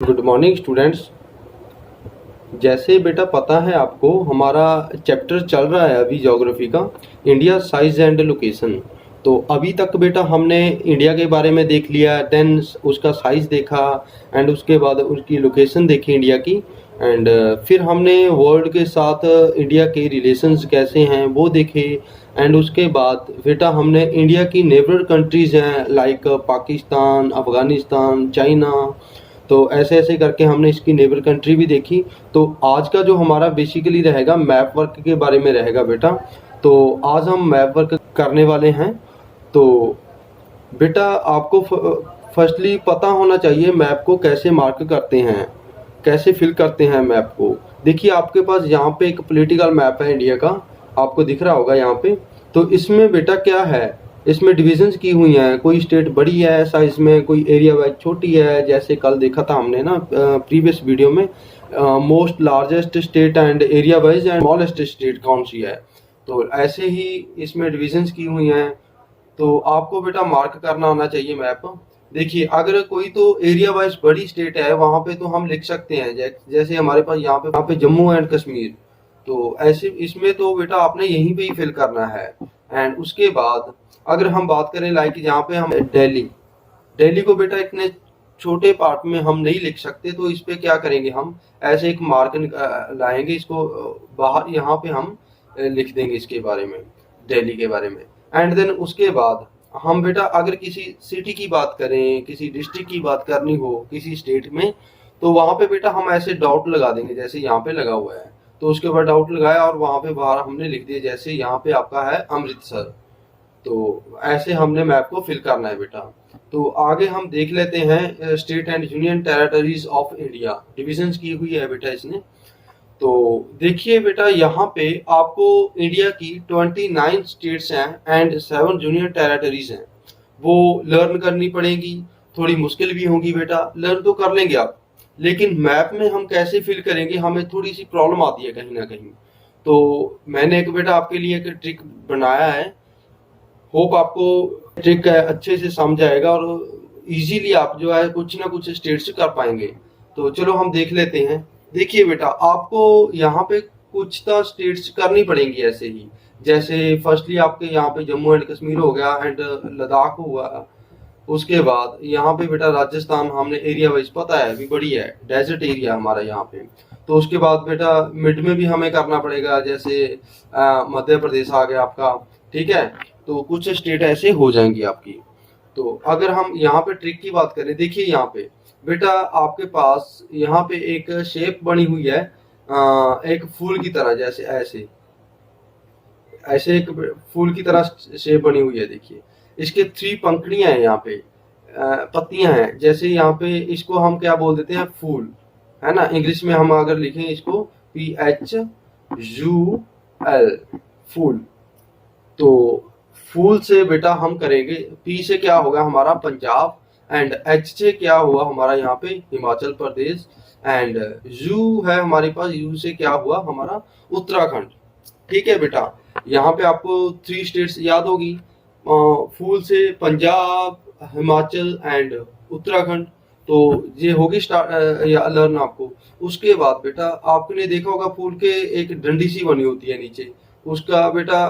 Good morning students. जैसे बेटा पता है आपको हमारा चैप्टर चल रहा है अभी ज्योग्राफी का, इंडिया साइज एंड लोकेशन। तो अभी तक बेटा हमने इंडिया के बारे में देख लिया, देन उसका साइज देखा एंड उसके बाद उसकी लोकेशन देखी इंडिया की। एंड फिर हमने वर्ल्ड के साथ इंडिया के रिलेशंस कैसे हैं वो देखे। एंड उसके बाद बेटा हमने इंडिया की नेबर कंट्रीज़ हैं लाइक पाकिस्तान, अफ़गानिस्तान, चाइना। तो ऐसे ऐसे करके हमने इसकी नेबर कंट्री भी देखी। तो आज का जो हमारा बेसिकली रहेगा मैप वर्क के बारे में रहेगा बेटा। तो आज हम मैप वर्क करने वाले हैं। तो बेटा आपको फर्स्टली पता होना चाहिए मैप को कैसे मार्क करते हैं, कैसे फिल करते हैं मैप को। देखिए आपके पास यहाँ पे एक पॉलिटिकल मैप है इंडिया का, आपको दिख रहा होगा यहाँ पे। तो इसमें बेटा क्या है, इसमें डिविजन्स की हुई हैं, कोई स्टेट बड़ी है साइज में, कोई एरिया वाइज छोटी है। जैसे कल देखा था हमने ना प्रीवियस वीडियो में, most largest state and area wise and smallest state कौन सी है। तो ऐसे ही इसमें डिविजन्स की हुई हैं। तो आपको बेटा मार्क करना होना चाहिए मैप। देखिए अगर कोई तो एरिया वाइज बड़ी स्टेट है वहाँ पे तो हम लिख सकते हैं, जैसे हमारे पास यहाँ पे जम्मू एंड कश्मीर। तो ऐसे इसमें तो बेटा आपने यहीं पे ही फिल करना है। एंड उसके बाद अगर हम बात करें लाइक यहाँ पे हम दिल्ली, दिल्ली को बेटा इतने छोटे पार्ट में हम नहीं लिख सकते। तो इस पे क्या करेंगे, हम ऐसे एक मार्क लाएंगे, इसको बाहर यहाँ पे हम लिख देंगे इसके बारे में, दिल्ली के बारे में। एंड देन उसके बाद हम बेटा अगर किसी सिटी की बात करें, किसी डिस्ट्रिक्ट की बात करनी हो किसी स्टेट में, तो वहां पे बेटा हम ऐसे डॉट लगा देंगे जैसे यहाँ पे लगा हुआ है। तो उसके बाद डॉट लगाया और वहां पे बाहर हमने लिख दिया जैसे यहाँ पे आपका है अमृतसर। तो ऐसे हमने मैप को फिल करना है बेटा। तो आगे हम देख लेते हैं state and union territories of India, divisions की हुई है बेटा इसने। तो देखिए बेटा यहाँ पे आपको इंडिया की 29 स्टेट्स हैं एंड 7 यूनियन टेरिटरीज हैं, वो लर्न करनी पड़ेगी। थोड़ी मुश्किल भी होगी बेटा, लर्न तो कर लेंगे आप, लेकिन मैप में हम कैसे फिल करेंगे हमें थोड़ी सी प्रॉब्लम आती है कहीं ना कहीं। तो मैंने एक बेटा आपके लिए एक ट्रिक बनाया है, होप आपको ट्रिक अच्छे से समझ आएगा और इजीली आप जो है कुछ ना कुछ स्टेट्स कर पाएंगे। तो चलो हम देख लेते हैं। देखिए बेटा आपको यहाँ पे कुछ तो स्टेट्स करनी पड़ेंगी ऐसे ही, जैसे फर्स्टली आपके यहाँ पे जम्मू एंड कश्मीर हो गया एंड लद्दाख हुआ। उसके बाद यहाँ पे बेटा राजस्थान हमने एरिया वाइज पता है अभी बड़ी है, डेजर्ट एरिया हमारा यहाँ पे। तो उसके बाद बेटा मिड में भी हमें करना पड़ेगा, जैसे मध्य प्रदेश आ गया आपका, ठीक है। तो कुछ स्टेट ऐसे हो जाएंगी आपकी। तो अगर हम यहाँ पे ट्रिक की बात करें, देखिए यहाँ पे बेटा आपके पास यहाँ पे एक शेप बनी हुई है एक फूल की तरह, जैसे ऐसे ऐसे एक फूल की तरह शेप बनी हुई है। देखिए इसके 3 पंखुड़ियां हैं यहाँ पे, पत्तियां हैं। जैसे यहाँ पे इसको हम क्या बोल देते हैं, फूल, है ना। इंग्लिश में हम अगर लिखें इसको PHUL, फूल। तो फूल से बेटा हम करेंगे, P से क्या होगा हमारा पंजाब, एंड H से क्या हुआ हमारा यहाँ पे हिमाचल प्रदेश, एंड U है हमारे पास, U से क्या हुआ हमारा उत्तराखंड। ठीक है बेटा, यहाँ पे आपको 3 स्टेट्स याद होगी, फूल से पंजाब, हिमाचल एंड उत्तराखंड। तो ये होगी स्टार्ट या लर्न आपको। उसके बाद बेटा आपने देखा होगा फूल के एक डंडी सी बनी होती है नीचे, उसका बेटा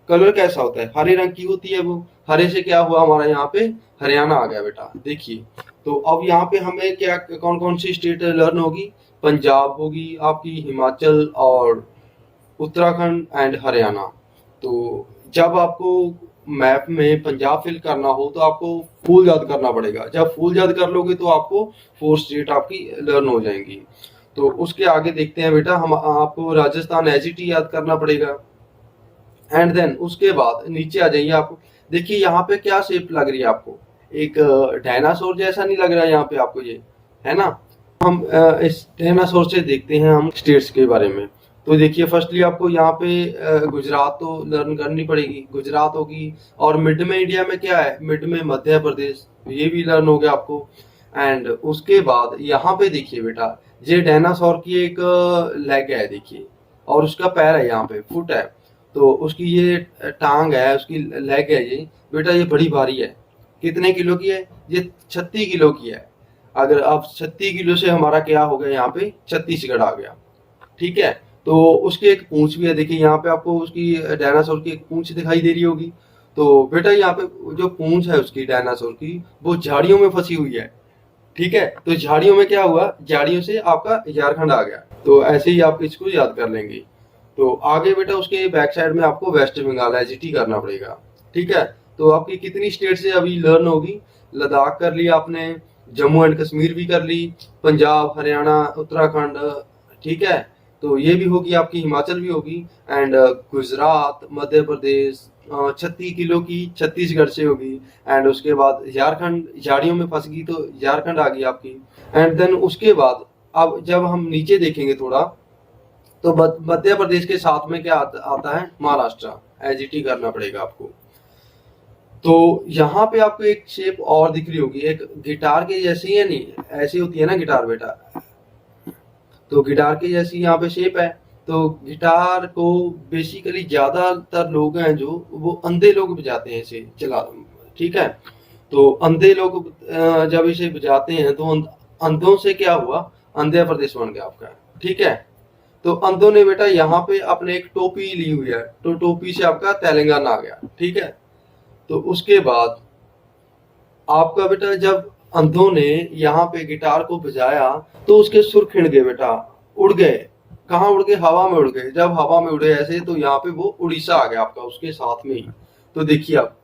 कलर कैसा होता है, हरे रंग की होती है वो। हरे से क्या हुआ हमारा यहाँ पे हरियाणा आ गया बेटा। देखिए तो अब यहाँ पे हमें क्या कौन कौन सी स्टेट लर्न होगी, पंजाब होगी आपकी, हिमाचल और उत्तराखंड एंड हरियाणा। तो जब आपको मैप में पंजाब फिल करना हो तो आपको फूल याद करना पड़ेगा। जब फूल याद कर लोगे तो आपको 4 स्टेट आपकी लर्न हो जाएंगी। तो उसके आगे देखते हैं बेटा, हम आपको राजस्थान एजीटी याद करना पड़ेगा। एंड देन उसके बाद नीचे आ जाइए आप, देखिए यहाँ पे क्या शेप लग रही है आपको, एक डायनासोर जैसा नहीं लग रहा है यहाँ पे आपको, ये है ना। हम इस डायनासोर से देखते हैं हम स्टेट्स के बारे में। तो देखिए फर्स्टली आपको यहाँ पे गुजरात तो लर्न करनी पड़ेगी, गुजरात होगी। और मिड में इंडिया में क्या है, मिड में मध्य प्रदेश, ये भी लर्न हो गया आपको। एंड उसके बाद यहाँ पे देखिए बेटा, ये डायनासोर की एक लेग है देखिए, और उसका पैर है यहाँ पे, फुट है। तो उसकी ये टांग है, उसकी लेग है ये बेटा, ये बड़ी भारी है। कितने किलो की है, ये 36 किलो की है। अगर आप 36 किलो से हमारा क्या हो गया, यहाँ पे छत्तीसगढ़ आ गया। ठीक है, तो उसकी एक पूंछ भी है, देखिए यहाँ पे आपको उसकी डायनासोर की एक पूंछ दिखाई दे रही होगी। तो बेटा यहाँ पे जो पूंछ है उसकी डायनासोर की, वो झाड़ियों में फंसी हुई है। ठीक है, तो झाड़ियों में क्या हुआ, झाड़ियों से आपका झारखंड आ गया। तो ऐसे ही आप इसको याद कर लेंगे। तो आगे बेटा उसके बैक साइड में आपको वेस्ट बंगाल एजीटी करना पड़ेगा। ठीक है, तो आपकी कितनी स्टेट से अभी लर्न होगी, लद्दाख कर ली आपने, जम्मू एंड कश्मीर भी कर ली, पंजाब, हरियाणा, उत्तराखंड। ठीक है, तो ये भी होगी आपकी, हिमाचल भी होगी, एंड गुजरात, मध्य प्रदेश, 36 किलो की छत्तीसगढ़ से होगी, एंड उसके बाद झारखंड झाड़ियों में फंस गई तो झारखंड आ गई आपकी। एंड देन उसके बाद अब जब हम नीचे देखेंगे थोड़ा, तो मध्य प्रदेश के साथ में क्या आता है, महाराष्ट्र, एजीटी करना पड़ेगा आपको। तो यहाँ पे आपको एक शेप और दिख रही होगी, एक गिटार के जैसी है, नहीं ऐसी होती है ना गिटार बेटा, तो गिटार की जैसी यहाँ पे शेप है। तो गिटार को बेसिकली ज्यादातर लोग हैं जो वो अंधे लोग बजाते हैं इसे चला। ठीक है, तो अंधे लोग जब इसे बजाते हैं तो अंधों से क्या हुआ, आंध्र प्रदेश बन गया आपका। ठीक है, तो अंधों ने बेटा यहाँ पे अपने एक टोपी ली हुई है, तो टोपी से आपका तेलंगाना आ गया। ठीक है, तो उसके बाद आपका बेटा जब अंधों ने यहाँ पे गिटार को बजाया तो उसके सुर खिंड गए बेटा, उड़ गए। कहाँ उड़ गए, हवा में उड़ गए। जब हवा में उड़े ऐसे, तो यहाँ पे वो उड़ीसा आ गया आपका उसके साथ में ही। तो देखिए आप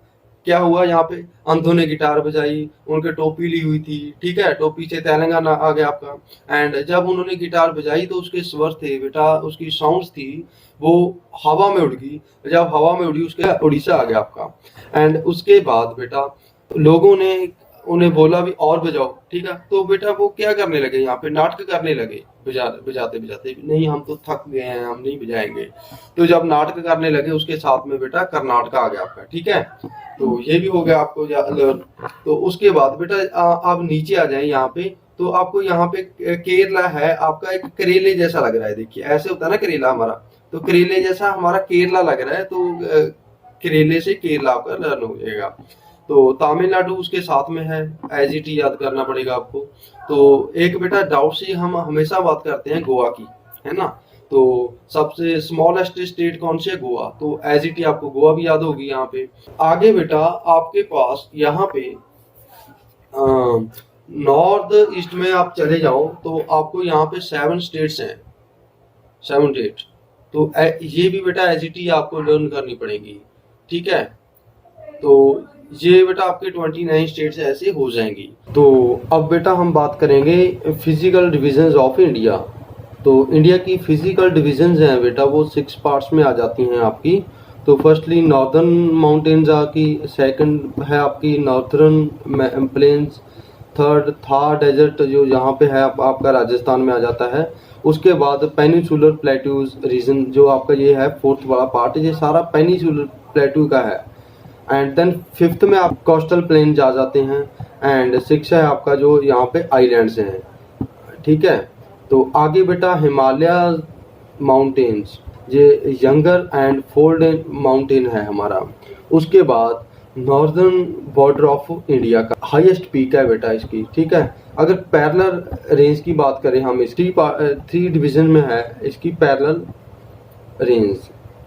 क्या हुआ, यहाँ पे अंधों ने गिटार बजाई, उनके टोपी ली हुई थी। ठीक है, टोपी से तेलंगाना आ गया आपका। एंड जब उन्होंने गिटार बजाई तो उसके स्वर थे बेटा, उसकी साउंड्स थी, वो हवा में उड़ गई। जब हवा में उड़ी उसके उड़ीसा आ गया आपका। एंड उसके बाद बेटा लोगों ने उन्हें बोला भी और बजाओ। ठीक है, तो बेटा वो क्या करने लगे, यहाँ पे नाटक करने लगे, बजाते बजाते, नहीं हम तो थक गए हैं, हम नहीं बजाएंगे। तो जब नाटक करने लगे उसके साथ में बेटा कर्नाटका आ गया आपका। ठीक है, तो ये भी हो गया आपको लर्न। तो उसके बाद बेटा आप नीचे आ जाए यहाँ पे, तो आपको यहाँ पे केरला है आपका, एक करेले जैसा लग रहा है। देखिए ऐसे होता है ना करेला हमारा, तो करेले जैसा हमारा केरला लग रहा है, तो करेले से केरला आपका लर्न हो जाएगा। तो तमिलनाडु उसके साथ में है, एजीटी याद करना पड़ेगा आपको। तो एक बेटा डाउट से हम हमेशा बात करते हैं गोवा की, है ना, तो सबसे स्मॉलेस्ट स्टेट कौन सी है, गोवा। तो एजीटी आपको गोवा भी याद होगी यहाँ पे। आगे बेटा आपके पास यहाँ पे नॉर्थ ईस्ट में आप चले जाओ तो आपको यहाँ पे 7 स्टेट्स हैं, 7 स्टेट। तो ये भी बेटा एजीटी आपको लर्न करनी पड़ेगी। ठीक है, तो ये बेटा आपके 29 स्टेट्स ऐसे हो जाएंगी। तो अब बेटा हम बात करेंगे फिजिकल डिविजन्स ऑफ इंडिया। तो इंडिया की फिजिकल डिविजन्स हैं बेटा, वो 6 पार्ट्स में आ जाती हैं आपकी। तो फर्स्टली नॉर्दर्न माउंटेन्स आपकी, सेकंड है आपकी northern plains, third Thar desert जो यहाँ पे है आपका राजस्थान में आ जाता है। उसके बाद पेनिनसुलर प्लेट्यूज रीजन जो आपका ये है, फोर्थ वाला पार्ट, ये सारा पेनिनसुलर प्लेट्यू का है। एंड देन फिफ्थ में आप कोस्टल प्लेन जा जाते हैं, एंड 6 है आपका जो यहाँ पे आइलैंड्स हैं। ठीक है, तो आगे बेटा हिमालय माउंटेन्स, ये यंगर एंड फोल्ड माउंटेन है हमारा। उसके बाद नॉर्दर्न बॉर्डर ऑफ इंडिया का हाईएस्ट पीक है बेटा इसकी। ठीक है, अगर पैरेलल रेंज की बात करें हम, इसकी 3 डिवीजन में है इसकी पैरेलल रेंज।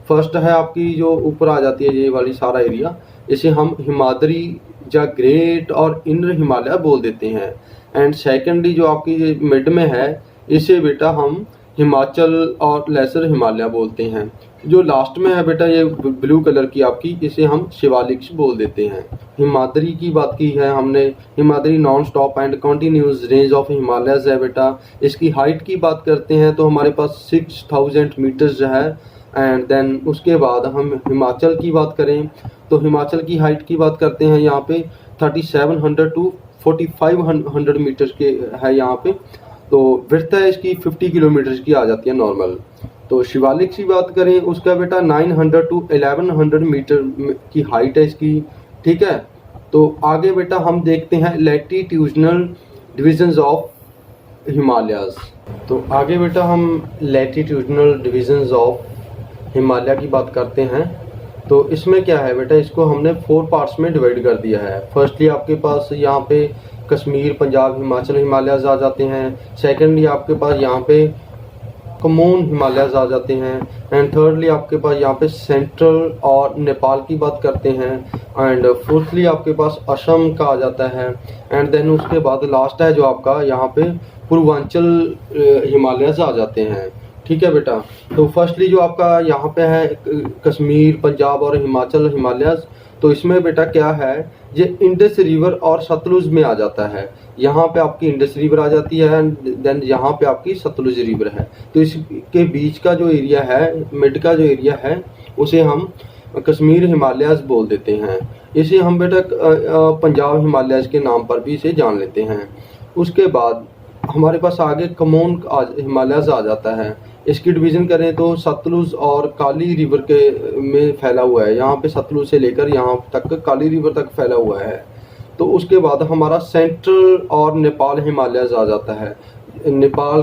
फर्स्ट है आपकी जो ऊपर आ जाती है ये वाली सारा एरिया, इसे हम हिमाद्री या ग्रेट और इंद्र हिमालय बोल देते हैं। एंड सेकेंडली जो आपकी मिड में है, इसे बेटा हम हिमाचल और लेसर हिमालय बोलते हैं। जो लास्ट में है बेटा ये ब्लू कलर की आपकी, इसे हम शिवालिक बोल देते हैं। हिमाद्री की बात की है हमने, Himadri non stop and continuous range of Himalayas है बेटा। इसकी हाइट की बात करते हैं तो हमारे पास 6000 मीटर्स है। एंड देन उसके बाद हम हिमाचल की बात करें तो हिमाचल की हाइट की बात करते हैं यहाँ पे 3700 टू 4500 मीटर के है यहाँ पे। तो विड्थ है इसकी 50 किलोमीटर की आ जाती है नॉर्मल। तो शिवालिक की बात करें उसका बेटा 900 टू 1100 मीटर की हाइट है इसकी। ठीक है, तो आगे बेटा हम देखते हैं लैटिट्यूडनल डिविजन्स ऑफ हिमालयाज। तो आगे बेटा हम लैटिट्यूडनल डिविजन्स ऑफ हिमालय की बात करते हैं। तो इसमें क्या है बेटा, इसको हमने 4 पार्ट्स में डिवाइड कर दिया है। फर्स्टली आपके पास यहाँ पे कश्मीर, पंजाब, हिमाचल हिमालयाज़ आ जाते हैं। सेकेंडली आपके पास यहाँ पे कमोन हिमालयाज़ आ जाते हैं। एंड थर्डली आपके पास यहाँ पे सेंट्रल और नेपाल की बात करते हैं। एंड फोर्थली आपके पास असम का आ जाता है। एंड देन उसके बाद लास्ट है जो आपका यहाँ पे पूर्वांचल हिमालयाज़ आ जाते हैं। ठीक है बेटा। तो फर्स्टली जो आपका यहाँ पे है कश्मीर, पंजाब और हिमाचल हिमालयाज़, तो इसमें बेटा क्या है, ये इंडस रिवर और सतलुज में आ जाता है। यहाँ पे आपकी इंडस रिवर आ जाती है एंड देन यहाँ पे आपकी सतलुज रिवर है। तो इसके बीच का जो एरिया है, मिड का जो एरिया है, उसे हम कश्मीर हिमालयाज़ बोल देते हैं। इसे हम बेटा पंजाब हिमालयाज़ के नाम पर भी इसे जान लेते हैं। उसके बाद हमारे पास आगे कमोन हिमालयाज़ आ जाता है। इसकी डिवीज़न करें तो सतलुज और काली रिवर के में फैला हुआ है। यहाँ पे सतलुज से लेकर यहाँ तक काली रिवर तक फैला हुआ है। तो उसके बाद हमारा सेंट्रल और नेपाल हिमालयाज़ आ जाता है। नेपाल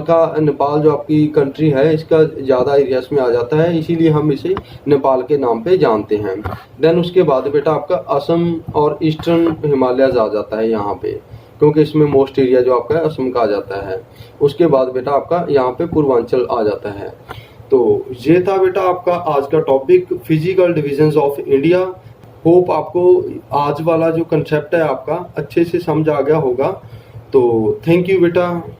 जो आपकी कंट्री है, इसका ज़्यादा एरिया में आ जाता है, इसीलिए हम इसे नेपाल के नाम पे जानते हैं। देन उसके बाद बेटा आपका असम और ईस्टर्न हिमालयाज़ आ जाता है यहाँ पे, क्योंकि इसमें मोस्ट एरिया जो आपका असम का आ जाता है। उसके बाद बेटा आपका यहाँ पे पूर्वांचल आ जाता है। तो ये था बेटा आपका आज का topic, physical divisions of India. Hope आपको आज वाला जो कंसेप्ट है आपका अच्छे से समझ आ गया होगा। तो थैंक यू बेटा।